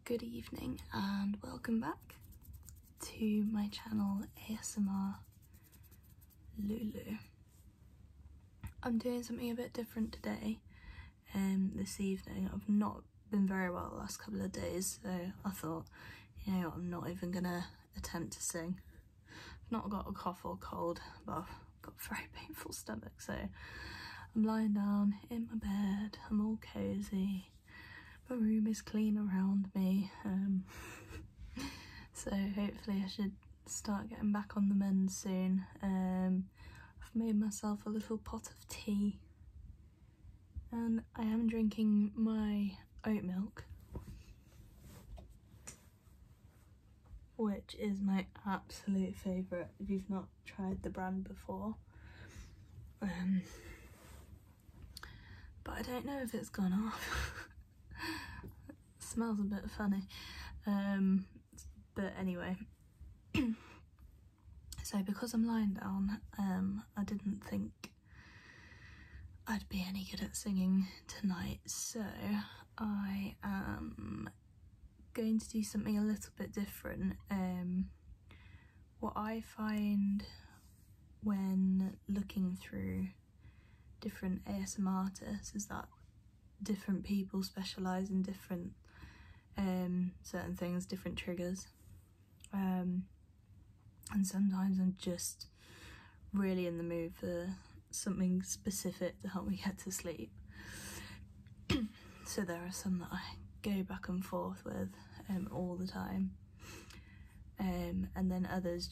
Good evening and welcome back to my channel ASMR Lulu. I'm doing something a bit different today this evening. I've not been very well the last couple of days, so I thought, you know, I'm not even gonna attempt to sing. I've not got a cough or cold, but I've got a very painful stomach, so I'm lying down in my bed, I'm all cozy. My room is clean around me, so hopefully I should start getting back on the mend soon. I've made myself a little pot of tea and I am drinking my oat milk, which is my absolute favourite if you've not tried the brand before. But I don't know if it's gone off. It smells a bit funny, but anyway. So because I'm lying down, I didn't think I'd be any good at singing tonight, so I am going to do something a little bit different. What I find when looking through different ASMRtists is that different people specialise in different certain things, different triggers, and sometimes I'm just really in the mood for something specific to help me get to sleep. So there are some that I go back and forth with all the time, and then others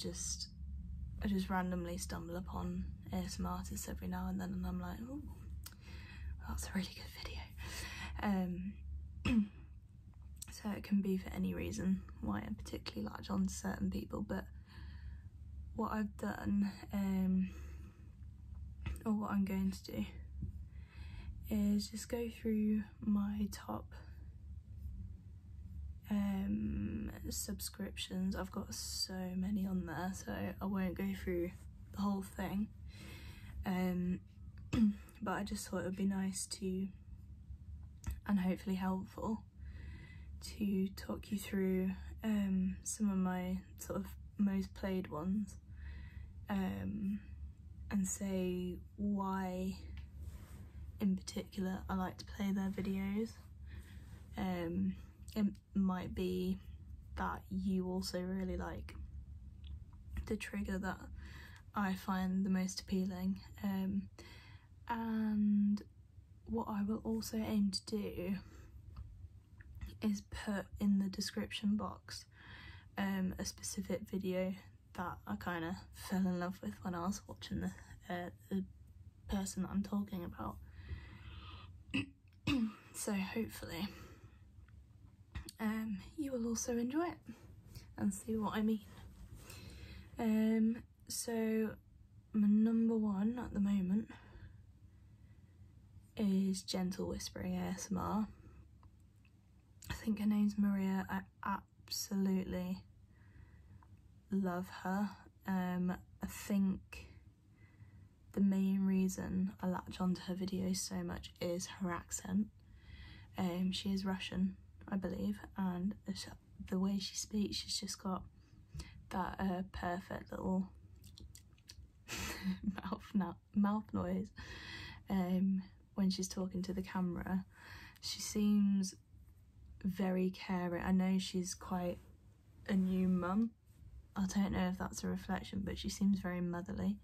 I just randomly stumble upon ASMRtists every now and then, and I'm like, oh, that's a really good video. So it can be for any reason why I particularly latch on to certain people, but what I've done, or what I'm going to do, is just go through my top subscriptions. I've got so many on there, so I won't go through the whole thing, but I just thought it would be nice to, and hopefully helpful, to talk you through some of my sort of most played ones, and say why in particular I like to play their videos. It might be that you also really like the trigger that I find the most appealing, and what I will also aim to do is put in the description box a specific video that I kind of fell in love with when I was watching the person that I'm talking about. So hopefully you will also enjoy it and see what I mean. So my number one at the moment is Gentle Whispering ASMR. I think her name's Maria. I absolutely love her. I think the main reason I latch onto her videos so much is her accent. She is Russian, I believe, and the way she speaks, she's just got that perfect little mouth noise when she's talking to the camera. She seems very caring. I know she's quite a new mum. I don't know if that's a reflection, but she seems very motherly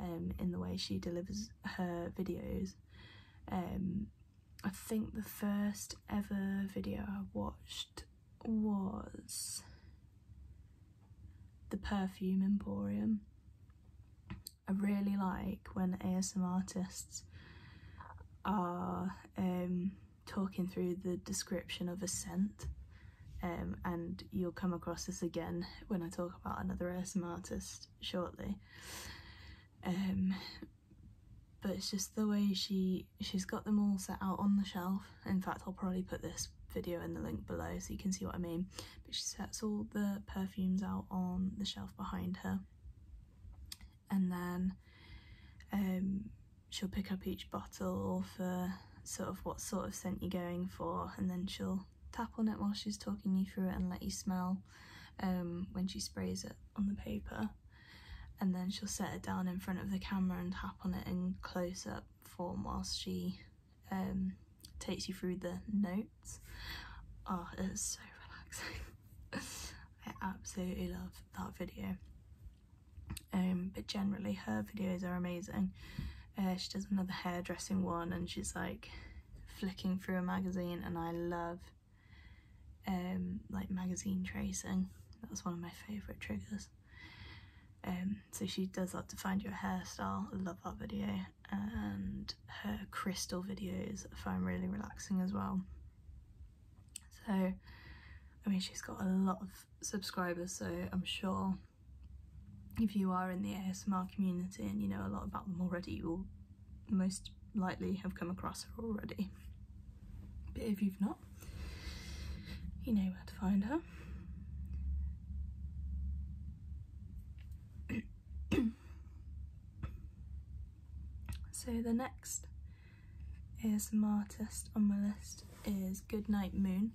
in the way she delivers her videos. I think the first ever video I watched was the Perfume Emporium. I really like when ASMRtists are talking through the description of a scent, and you'll come across this again when I talk about another ASMRtist shortly. But it's just the way she's got them all set out on the shelf. In fact, I'll probably put this video in the link below so you can see what I mean. But she sets all the perfumes out on the shelf behind her, and then she'll pick up each bottle for sort of what sort of scent you're going for, and then she'll tap on it while she's talking you through it and let you smell when she sprays it on the paper, and then she'll set it down in front of the camera and tap on it in close-up form whilst she takes you through the notes. Oh, it's so relaxing. I absolutely love that video. But generally her videos are amazing. She does another hairdressing one and she's like flicking through a magazine, and I love like magazine tracing. That's one of my favourite triggers. So she does that to find your hairstyle. I love that video, and her crystal videos I find really relaxing as well. So I mean, she's got a lot of subscribers, so I'm sure if you are in the ASMR community and you know a lot about them already, you will most likely have come across her already. But if you've not, you know where to find her. So the next ASMRtist on my list is Goodnight Moon.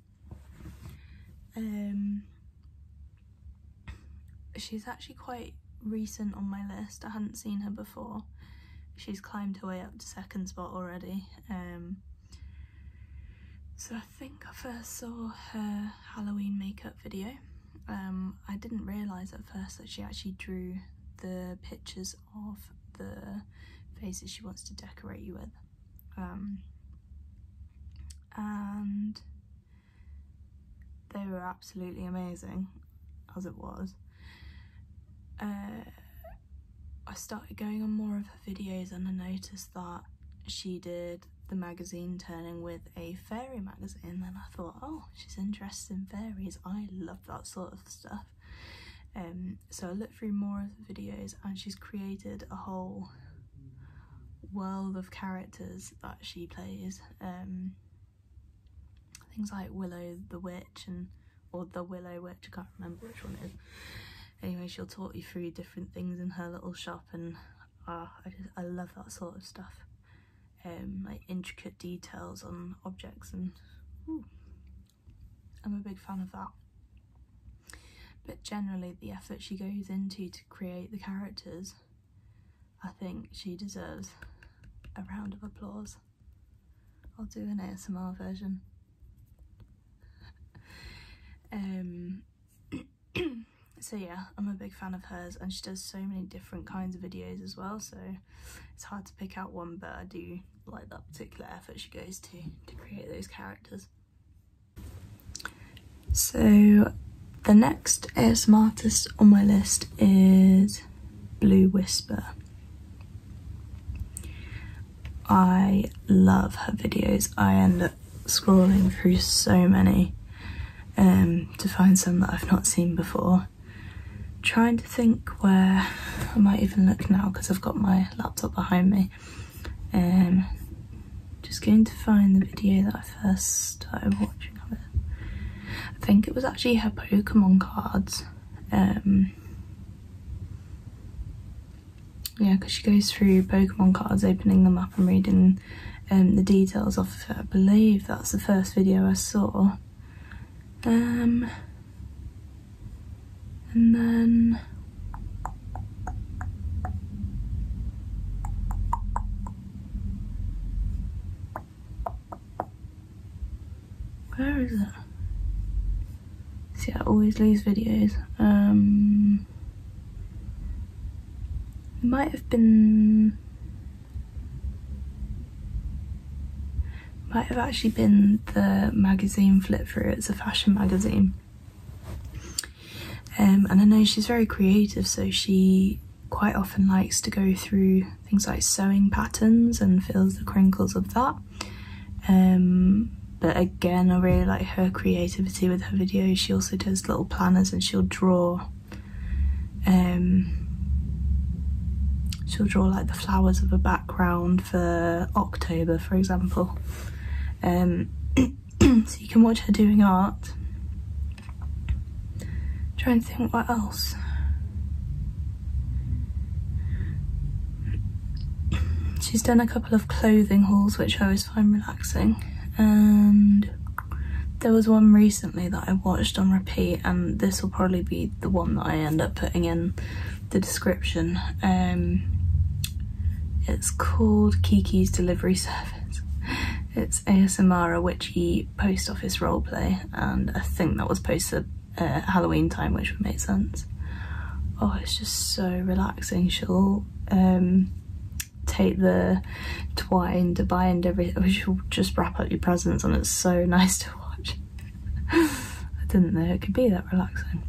She's actually quite recent on my list. I hadn't seen her before. She's climbed her way up to second spot already. So I think I first saw her Halloween makeup video. I didn't realise at first that she actually drew the pictures of the faces she wants to decorate you with. And they were absolutely amazing, as it was. I started going on more of her videos and I noticed that she did the magazine turning with a fairy magazine, and I thought, oh, she's interested in fairies. I love that sort of stuff. So I looked through more of the videos and she's created a whole world of characters that she plays. Things like Willow the Witch or the Willow Witch, I can't remember which one it is. Anyway, she'll talk you through different things in her little shop, and I love that sort of stuff. Like intricate details on objects, and I'm a big fan of that. But generally the effort she goes into to create the characters, I think she deserves a round of applause. I'll do an ASMR version. So yeah, I'm a big fan of hers, and she does so many different kinds of videos as well, so it's hard to pick out one, but I do like that particular effort she goes to create those characters. So the next ASMRtist on my list is Blue Whisper. I love her videos. I end up scrolling through so many to find some that I've not seen before. Trying to think where I might even look now because I've got my laptop behind me. Just going to find the video that I first started watching of it. I think it was actually her Pokemon cards. Yeah, because she goes through Pokemon cards, opening them up and reading the details of it. I believe that's the first video I saw. And then where is it? See, I always lose videos. It might have actually been the magazine flip through. It's a fashion magazine. And I know she's very creative, so she quite often likes to go through things like sewing patterns and feels the crinkles of that. But again, I really like her creativity with her videos. She also does little planners, and she'll draw like the flowers of a background for October, for example. So you can watch her doing art. Try and think what else. She's done a couple of clothing hauls, which I always find relaxing, and There was one recently that I watched on repeat, and this will probably be the one that I end up putting in the description. It's called Kiki's Delivery Service. It's ASMR, a witchy post office roleplay, and I think that was posted at Halloween time, which would make sense. Oh, it's just so relaxing. She'll take the twine to bind everything. She'll just wrap up your presents, and it's so nice to watch. I didn't know it could be that relaxing.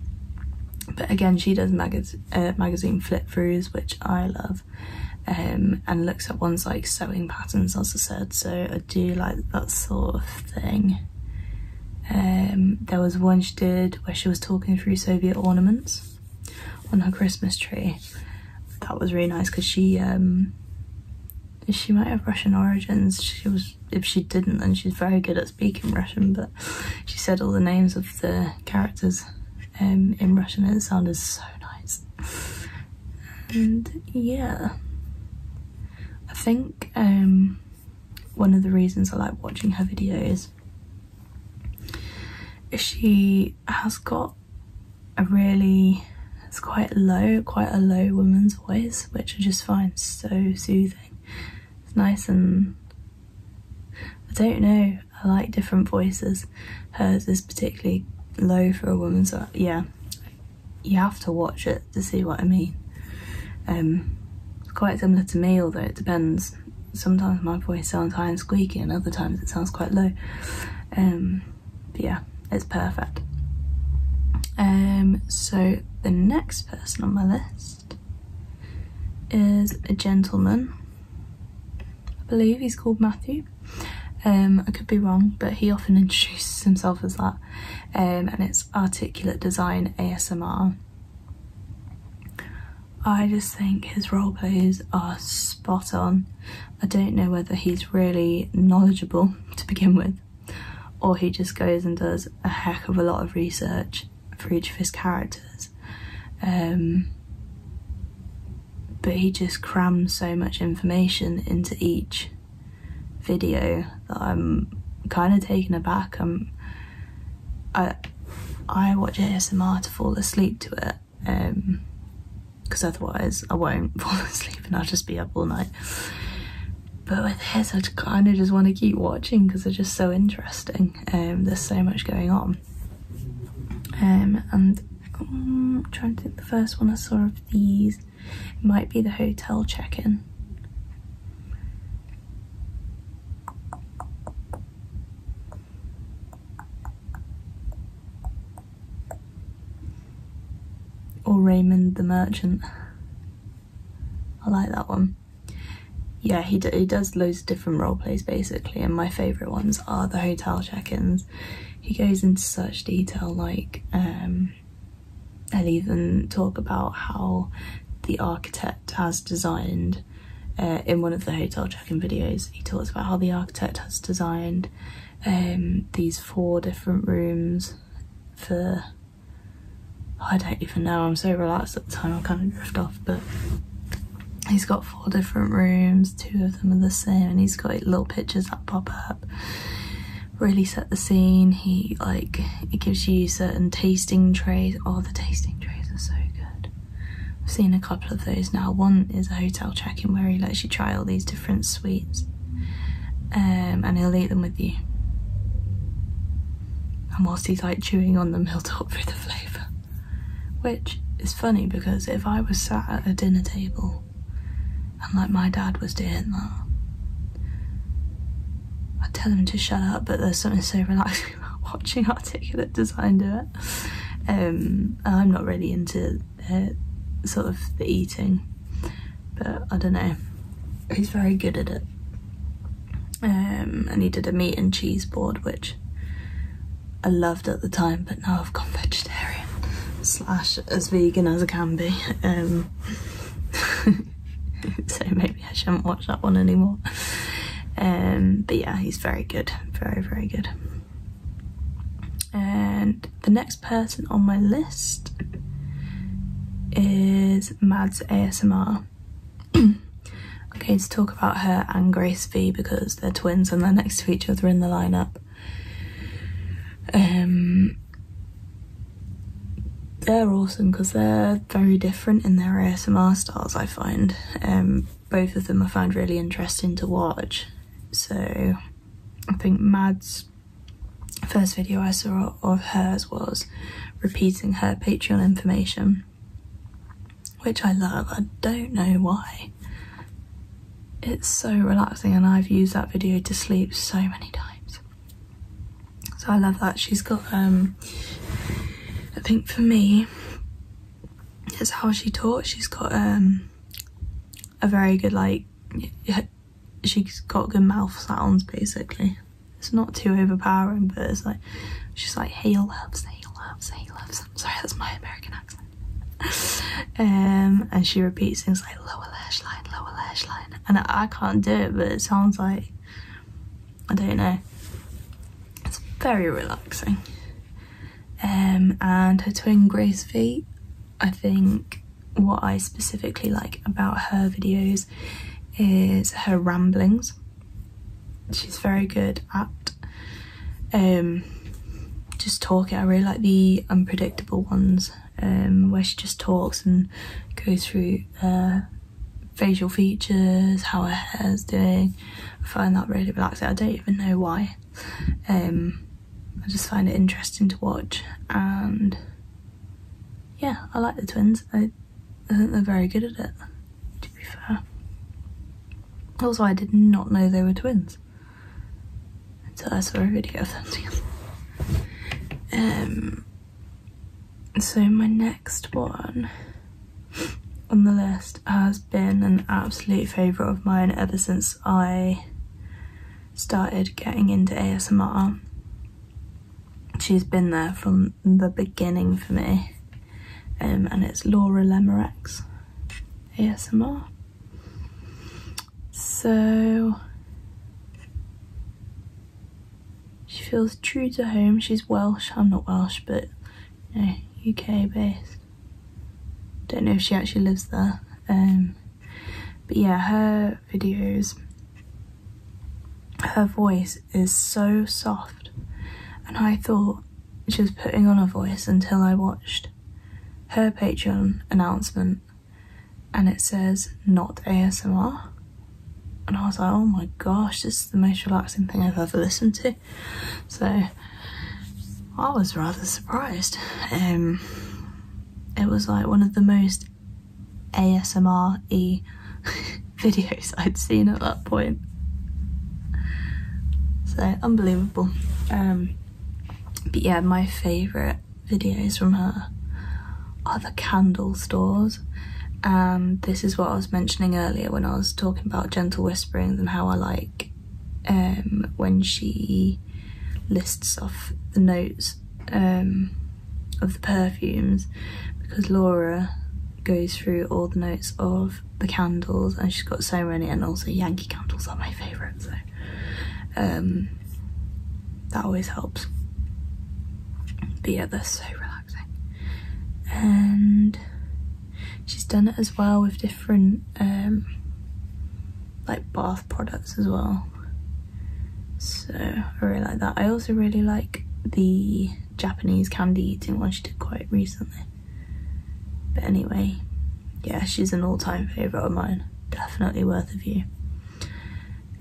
But again, she does magazine flip-throughs, which I love, and looks at ones like sewing patterns, as I said, so I do like that sort of thing. There was one she did where she was talking through Soviet ornaments on her Christmas tree. That was really nice because she might have Russian origins. If she didn't, then she's very good at speaking Russian, but she said all the names of the characters in Russian, and it sounded so nice. And yeah, I think one of the reasons I like watching her videos is she has got it's quite a low woman's voice, which I just find so soothing. It's nice, and I don't know, I like different voices. Hers is particularly low for a woman, so yeah, you have to watch it to see what I mean. It's quite similar to me, although it depends. Sometimes my voice sounds high and squeaky, and other times it sounds quite low. But yeah, it's perfect. So the next person on my list is a gentleman. I believe he's called Matthew. I could be wrong, but he often introduces himself as that. And it's Articulate Design ASMR. I just think his roleplays are spot on. I don't know whether he's really knowledgeable to begin with, or he just goes and does a heck of a lot of research for each of his characters. But he just crams so much information into each video that I'm kind of taken aback. I watch ASMR to fall asleep to it, because otherwise I won't fall asleep and I'll just be up all night. But with his, I kind of just want to keep watching because they're just so interesting. There's so much going on. And I'm trying to think, the first one I saw of these, it might be the hotel check-in. Or Raymond the Merchant. I like that one. Yeah, he does loads of different role plays basically, and my favourite ones are the hotel check-ins. He goes into such detail, like I'll even talk about how the architect has designed, in one of the hotel check-in videos, he talks about how the architect has designed these 4 different rooms for, I don't even know, I'm so relaxed at the time, I kind of drift off, but he's got 4 different rooms, 2 of them are the same, and he's got little pictures that pop up, really set the scene. It gives you certain tasting trays. Oh, the tasting trays are so good. I've seen a couple of those now. One is a hotel check-in where he lets you try all these different sweets, and he'll eat them with you. And whilst he's like chewing on them, he'll talk through the flavour. Which is funny because if I was sat at a dinner table and like my dad was doing that, I'd tell him to shut up, but there's something so relaxing about watching Articulate Design do it. I'm not really into sort of the eating, but I don't know, he's very good at it. And he did a meat and cheese board, which I loved at the time, but now I've gone vegetarian / as vegan as I can be. So maybe I shouldn't watch that one anymore. But yeah, he's very good, very, very good. And the next person on my list is Mads ASMR. I'm going to talk about her and Grace V because they're twins and they're next to each other in the lineup. they're awesome because they're very different in their ASMR styles, I find. Both of them I find really interesting to watch. So I think Mad's first video I saw of hers was repeating her Patreon information, which I love. I don't know why. It's so relaxing, and I've used that video to sleep so many times. So I love that. She's got, I think for me, it's how she talks. She's got a very good, like, she's got good mouth sounds, basically. It's not too overpowering, but it's like, she's like, hey loves, hey loves, hey loves. I'm sorry, that's my American accent. And she repeats things like lower lash line, and I can't do it, but it sounds like, I don't know, it's very relaxing. And her twin Grace V, I think what I specifically like about her videos is her ramblings. She's very good at just talking. I really like the unpredictable ones, where she just talks and goes through facial features, how her hair's doing. I find that really relaxing. I don't even know why. I just find it interesting to watch, and yeah, I like the twins. I think they're very good at it, to be fair. Also, I did not know they were twins until I saw a video of them together. So my next one on the list has been an absolute favourite of mine ever since I started getting into ASMR. She's been there from the beginning for me, and it's Laura Lemerex ASMR. So she feels true to home. She's Welsh. I'm not Welsh, but you know, UK based. Don't know if she actually lives there. But yeah, her videos, her voice is so soft, and I thought she was putting on a voice until I watched her Patreon announcement, and it says not ASMR, and I was like, oh my gosh, this is the most relaxing thing I've ever listened to. So I was rather surprised. It was like one of the most ASMR-y videos I'd seen at that point. So unbelievable. But yeah, my favourite videos from her are the candle stores, and this is what I was mentioning earlier when I was talking about gentle whisperings and how I like when she lists off the notes of the perfumes, because Laura goes through all the notes of the candles, and she's got so many, and also Yankee candles are my favourite, so that always helps. But yeah, they're so relaxing. And she's done it as well with different like bath products as well, so I really like that. I also really like the Japanese candy eating one she did quite recently. But anyway, yeah, she's an all-time favourite of mine. Definitely worth a view.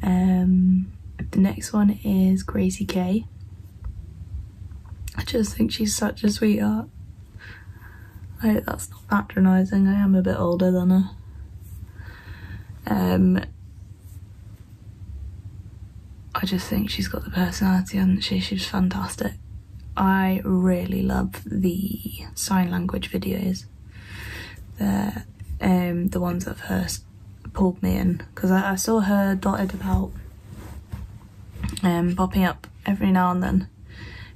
The next one is Gracie K. I just think she's such a sweetheart. I hope that's not patronising. I am a bit older than her. I just think she's got the personality, hasn't she? She's fantastic. I really love the sign language videos. They're the ones that first pulled me in, because I saw her dotted about, popping up every now and then,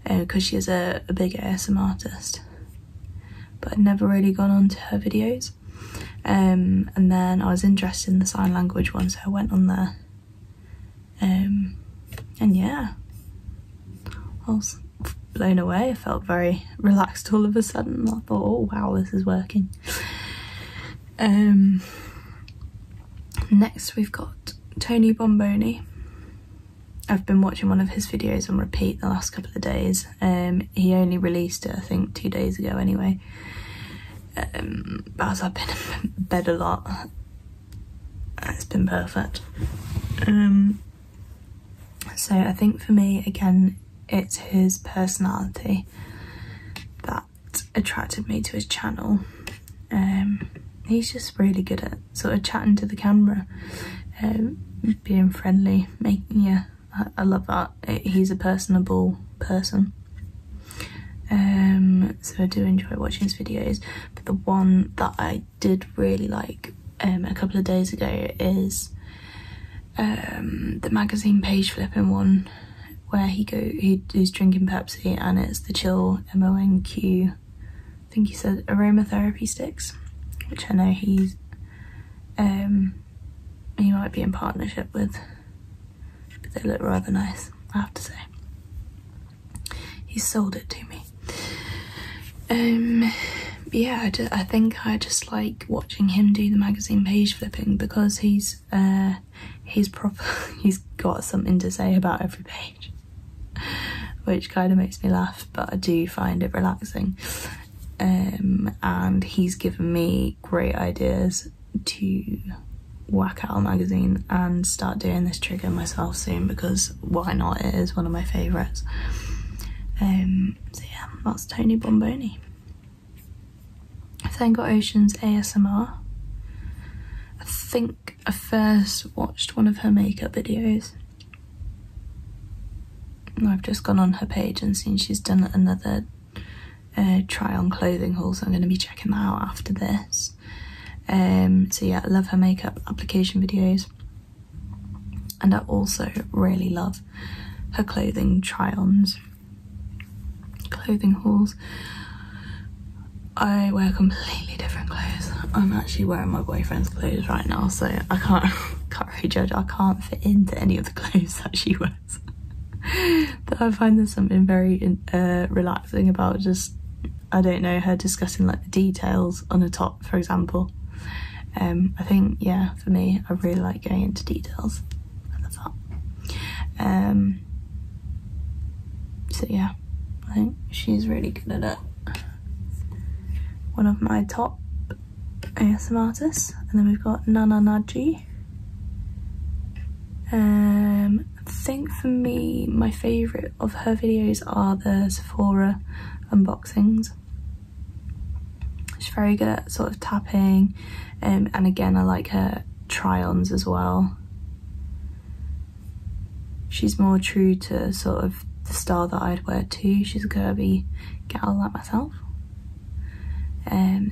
because she's a big ASMRtist, but I'd never really gone on to her videos. And then I was interested in the sign language one, so I went on there, and yeah, I was blown away. I felt very relaxed all of a sudden. I thought, oh wow, this is working. Next we've got Tony Bomboni. I've been watching one of his videos on repeat the last couple of days. He only released it, I think, 2 days ago anyway. But as I've been in bed a lot, it's been perfect. So I think for me, again, it's his personality that attracted me to his channel. He's just really good at sort of chatting to the camera, being friendly, I love that. He's a personable person. So I do enjoy watching his videos, but the one that I did really like a couple of days ago is the magazine page flipping one, where he's drinking Pepsi and it's the chill MONQ, I think he said aromatherapy sticks, which I know he might be in partnership with, but they look rather nice, I have to say. He sold it to me. But yeah, I think I just like watching him do the magazine page flipping, because he's proper. He's got something to say about every page, which kind of makes me laugh, but I do find it relaxing. And he's given me great ideas to whack out a magazine and start doing this trigger myself soon, because why not? It is one of my favourites. So yeah, that's Tony Bomboni. I've then got Ocean's ASMR. I think I first watched one of her makeup videos. I've just gone on her page and seen she's done another try on clothing haul, so I'm going to be checking that out after this. So yeah, I love her makeup application videos, and I also really love her clothing try-ons, clothing hauls. I wear completely different clothes. I'm actually wearing my boyfriend's clothes right now, so I can't really judge. I can't fit into any of the clothes that she wears. But I find there's something very relaxing about just, I don't know, her discussing like the details on a top, for example. I think, yeah, for me, I really like going into details. I love that. So yeah, I think she's really good at it. One of my top ASMRtists. And then we've got Nana Naji. I think for me, my favourite of her videos are the Sephora unboxings. She's very good at sort of tapping, and again, I like her try-ons as well. She's more true to sort of the style that I'd wear too. She's a curvy gal like myself.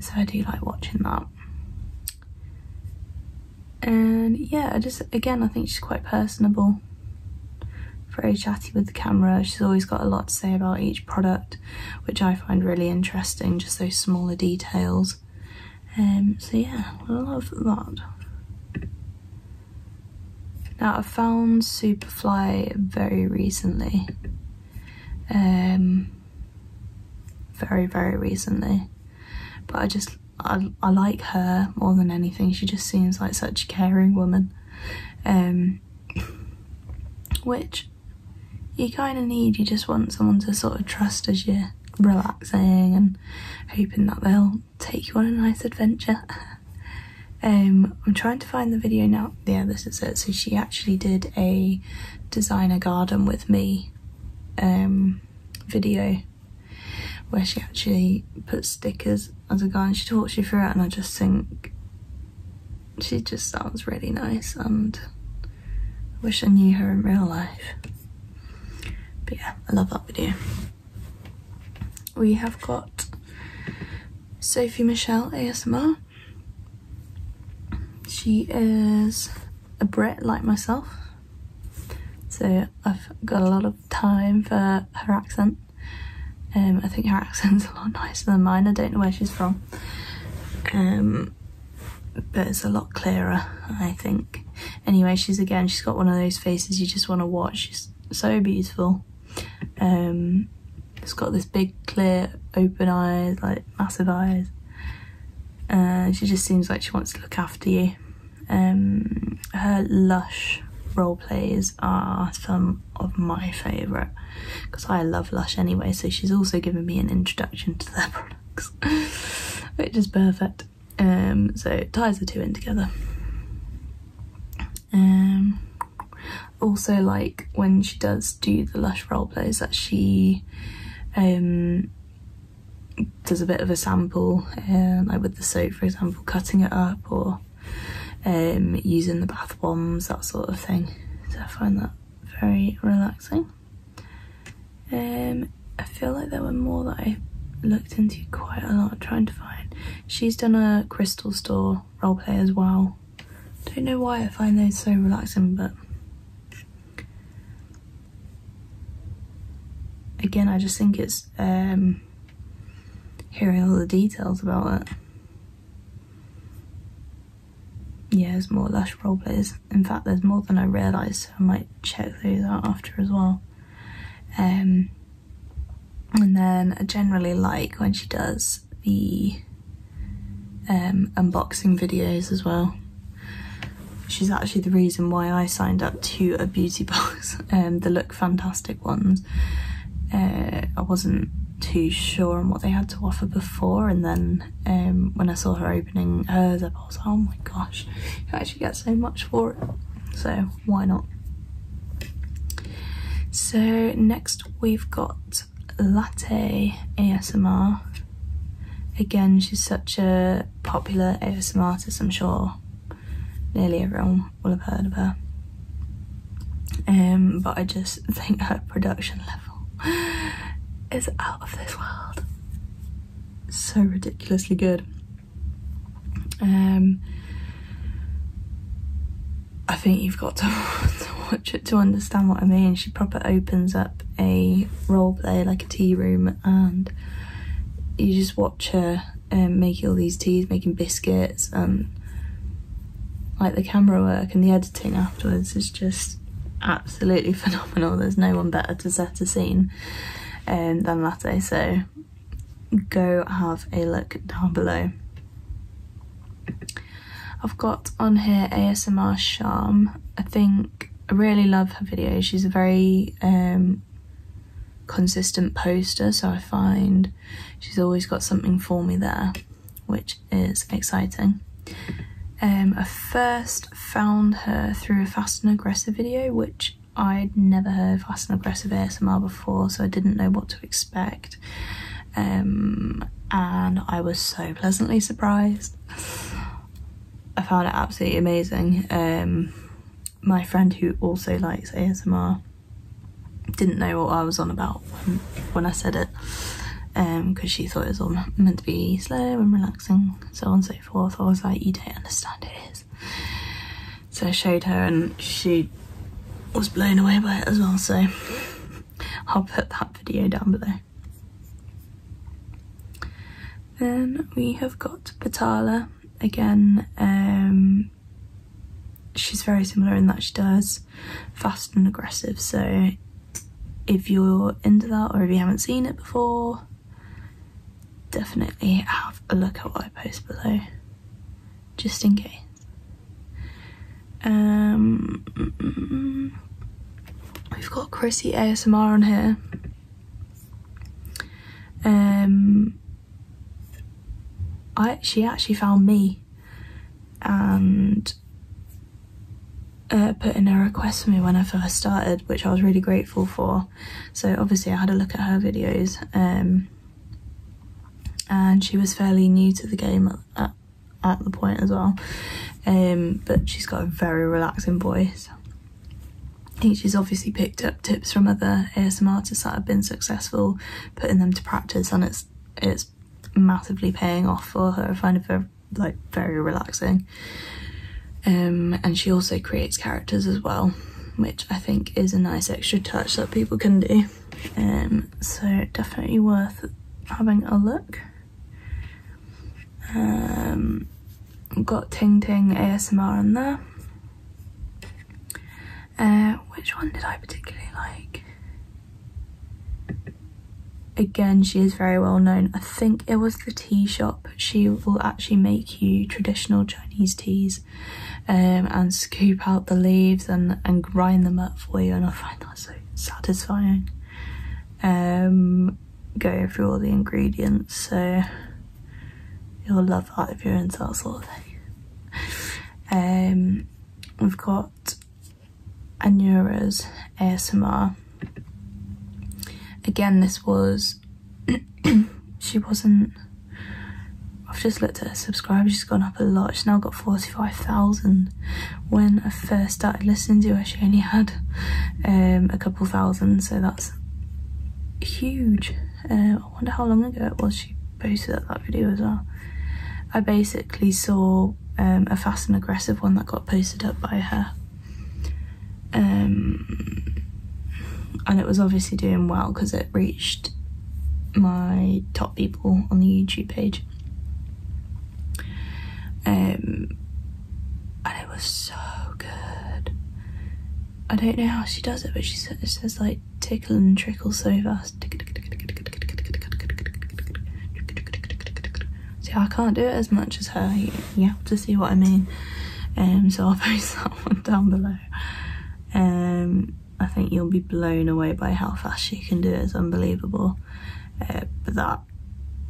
So I do like watching that. And yeah, again, I think she's quite personable, very chatty with the camera. She's always got a lot to say about each product, which I find really interesting, just those smaller details. So yeah, I love that. Now, I found Superfly very recently. Very, very recently. But I like her more than anything. She just seems like such a caring woman, which you kind of need. You just want someone to sort of trust as you're relaxing and hoping that they'll take you on a nice adventure. I'm trying to find the video now. Yeah, this is it. So she actually did a designer garden with me video, where she actually put stickers as a guide and she talks you through it, and I just think she just sounds really nice, and I wish I knew her in real life. But yeah, I love that video. We have got Sophie Michelle ASMR. She is a Brit like myself, so I've got a lot of time for her accent. I think her accent's a lot nicer than mine. I don't know where she's from, but it's a lot clearer, I think. Anyway, she's got one of those faces you just want to watch. She's so beautiful. She's got this big, clear, open eyes, like massive eyes. She just seems like she wants to look after you. Her Lush role plays are some of my favourite, because I love Lush anyway, so she's also given me an introduction to their products. which is perfect. So it ties the two in together. Also, like when she does do the Lush role plays, that she does a bit of a sample, like with the soap, for example, cutting it up, or using the bath bombs, that sort of thing. So I find that very relaxing. I feel like there were more that I looked into quite a lot, trying to find. She's done a crystal store roleplay as well. Don't know why I find those so relaxing, but again, I just think it's hearing all the details about it. Yeah, there's more Lush roleplays. In fact, there's more than I realised, so I might check those out after as well. And then I generally like when she does the unboxing videos as well. She's actually the reason why I signed up to a beauty box, the Look Fantastic ones. I wasn't too sure on what they had to offer before, and then when I saw her opening hers up, I was like, oh my gosh, you actually get so much for it, so why not? So next we've got Latte ASMR. Again, she's such a popular ASMRtist, I'm sure nearly everyone will have heard of her. But I just think her production level is out of this world. So ridiculously good. I think you've got to watch it to understand what I mean. She proper opens up a role play, like a tea room, and you just watch her making all these teas, making biscuits, and like the camera work and the editing afterwards is just absolutely phenomenal. There's no one better to set a scene than Latte, so go have a look down below. I've got on here ASMR Charm. I really love her videos. She's a very consistent poster, so I find she's always got something for me there, which is exciting. I first found her through a Fast and Aggressive video, which I'd never heard of Fast and Aggressive ASMR before, so I didn't know what to expect. And I was so pleasantly surprised. I found it absolutely amazing. My friend who also likes ASMR didn't know what I was on about when I said it, because she thought it was all meant to be slow and relaxing, so on and so forth. I was like, you don't understand, it is. So I showed her and she was blown away by it as well, so I'll put that video down below. Then we have got Patala. Again, she's very similar in that she does Fast and Aggressive, so if you're into that or if you haven't seen it before, definitely have a look at what I post below, just in case. We've got Chrissy ASMR on here. She actually found me and put in a request for me when I first started, which I was really grateful for. So obviously I had a look at her videos, and she was fairly new to the game at the point as well, but she's got a very relaxing voice. I think she's obviously picked up tips from other ASMR artists that have been successful, putting them to practice, and it's massively paying off for her. I find it very relaxing. And she also creates characters as well, which I think is a nice extra touch that people can do. So definitely worth having a look. We've got Ting Ting ASMR on there. Which one did I particularly like? Again, she is very well known. I think it was the tea shop. She will actually make you traditional Chinese teas, and scoop out the leaves and grind them up for you, and I find that so satisfying. Go through all the ingredients, so you'll love that if you're into that sort of thing. We've got Anura's ASMR. Again, this was she wasn't. I've just looked at her subscribers, she's gone up a lot. She's now got 45,000. When I first started listening to her, she only had a couple thousand, so that's huge. I wonder how long ago it was she posted that video as well. I basically saw a fast and aggressive one that got posted up by her. And it was obviously doing well because it reached my top people on the YouTube page. And it was so good. I don't know how she does it, but she says like tickle and trickle so fast. See, I can't do it as much as her. You have to see what I mean. So I'll post that one down below. I think you'll be blown away by how fast she can do it. It's unbelievable. But that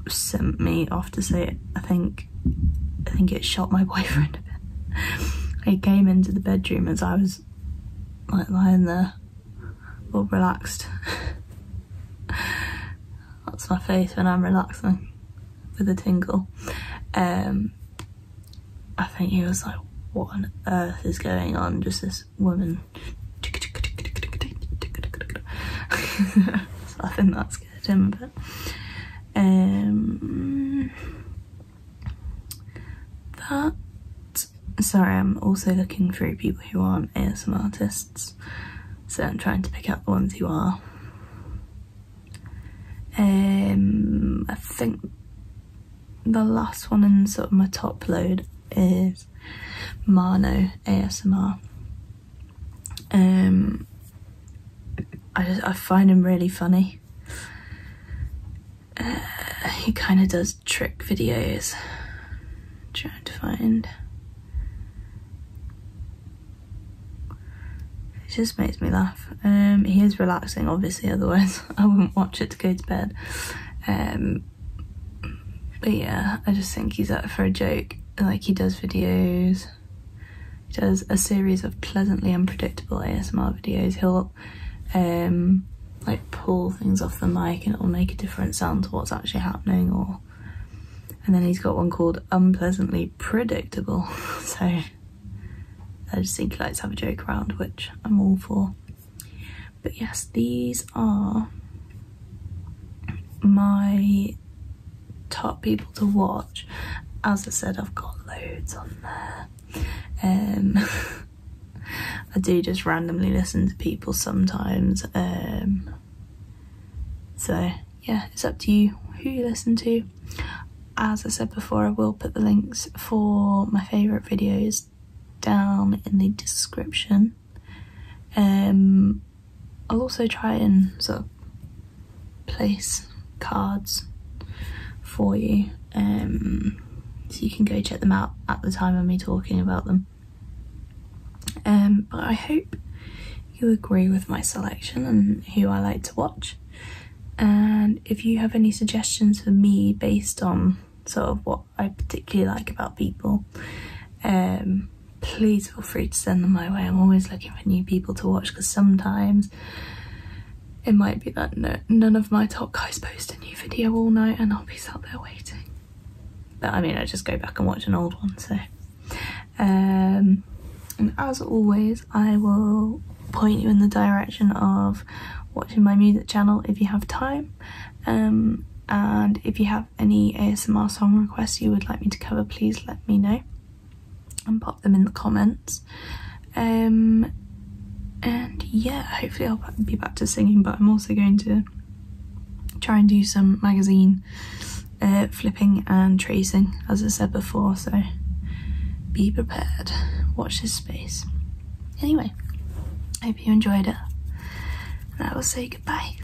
sent me off to say it. I think it shot my boyfriend a bit. He came into the bedroom as I was like lying there, all relaxed. That's my face when I'm relaxing with a tingle. I think he was like, what on earth is going on? Just this woman. So I think that scared him a bit. Sorry, I'm also looking through people who aren't ASMRtists, so I'm trying to pick out the ones who are. I think the last one in sort of my top load is Mano ASMR. I find him really funny. He kind of does trick videos. Trying to find. It just makes me laugh. He is relaxing, obviously, otherwise I wouldn't watch it to go to bed. But yeah, I just think he's out for a joke. Like, he does videos. He does a series of pleasantly unpredictable ASMR videos. He'll like pull things off the mic and it'll make a different sound to what's actually happening, or and then he's got one called Unpleasantly Predictable. So I just think he likes to have a joke around, which I'm all for. But yes, these are my top people to watch. As I said, I've got loads on there. I do just randomly listen to people sometimes. So yeah, it's up to you who you listen to. As I said before, I will put the links for my favourite videos down in the description. I'll also try and sort of place cards for you, so you can go check them out at the time of me talking about them. But I hope you agree with my selection and who I like to watch. And if you have any suggestions for me based on sort of what I particularly like about people, please feel free to send them my way. I'm always looking for new people to watch, because sometimes it might be that none of my top guys post a new video all night and I'll be sat there waiting. But I mean, I just go back and watch an old one, so. And as always, I will point you in the direction of watching my music channel if you have time. And if you have any ASMR song requests you would like me to cover, please let me know and pop them in the comments. And yeah, hopefully I'll be back to singing, but I'm also going to try and do some magazine flipping and tracing, as I said before, so be prepared. Watch this space. Anyway, I hope you enjoyed it, and I will say goodbye.